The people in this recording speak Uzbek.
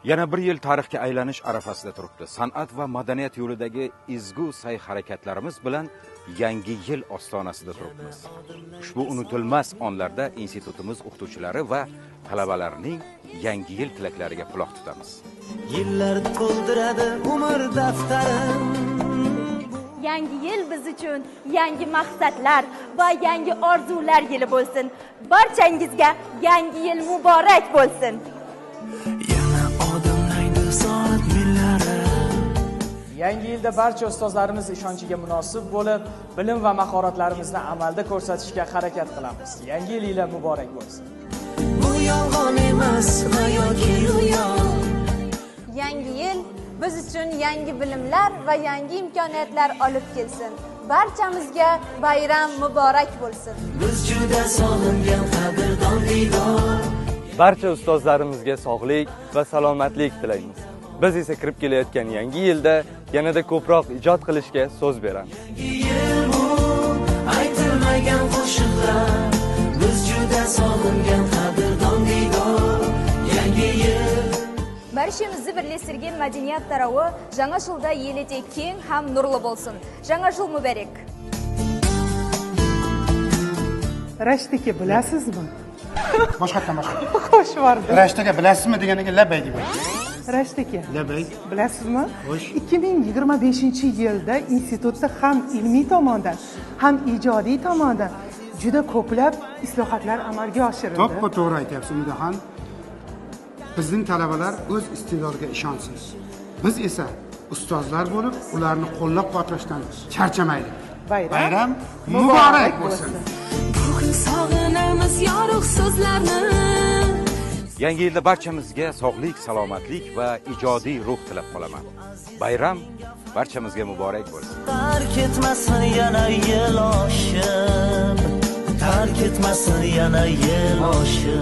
Yana bir yil tarixga aylanish arafasida turibdi. San'at va madaniyat yo'lidagi ezgu sa'y-harakatlarimiz bilan yangi yil ostonasida turibmiz. Ushbu unutilmas onlarda institutimiz o'qituvchilari va talabalarining yangi yil tilaklariga quloq tutamiz. Yillar to'ldiradi umr daftarim. Yangi yil biz uchun yangi maqsadlar va yangi orzular yili bo'lsin. Barchangizga yangi yil muborak bo'lsin. Yangi yilda barcha ustozlarimiz ishonchiga munosib bo'lib, bilim va mahoratlarimizni amalda ko'rsatishga harakat qilamiz. Yangi yilinglar muborak bo'lsin. Bu yolg'on emas, yoki ro'yo. Yangi yil biz uchun yangi bilimlar va yangi imkoniyatlar olib kelsin. Barchamizga bayram muborak bo'lsin. Biz juda sog'ingan qadrdon diydor. Barcha ustozlarimizga sog'lik va salomatlik tilaymiz. Biz esa kirib kelayotgan yangi yilda yanada ko'proq ijod qilishga so'z beramiz. Yangi yil bu aytilmagan qo'shiqlar. Biz juda sog'ingan qadrdon diydor. Yangi yil Barchamizni birlashtirgan madaniyat tarovi жаңа жылda yelida keng ham nurli bo'lsin. Жаңа жыл muborak. Rashtiki bilasizmi? Boshqatdan. Xo'sh bordi. Rashtaga bilasizmi deganiga labay deb. Rashtiki. Labay. Bilasizmi? Xo'sh. 2025-yilda institutda ham ilmiy tomondan, ham ijodiy tomondan juda ko'plab islohotlar amalga oshirildi. To'g'ri aytyapsiz, Umidaxon. Bizning talabalar o'z iste'dodiga ishonsin. Biz esa ustozlar bo'lib, ularni qo'llab-quvvatlashdan charchamaylik. Bayram muborak bo'lsin. bugun sog'inamiz yorug' so'zlarni. Yangi yilda barchamizga sog'lik, salomatlik va ijodiy ruh tilab qolaman. Bayram barchamizga muborak bo'lsin. Tark etmasin yana yil oshib. Tark etmasin yana yil oshib.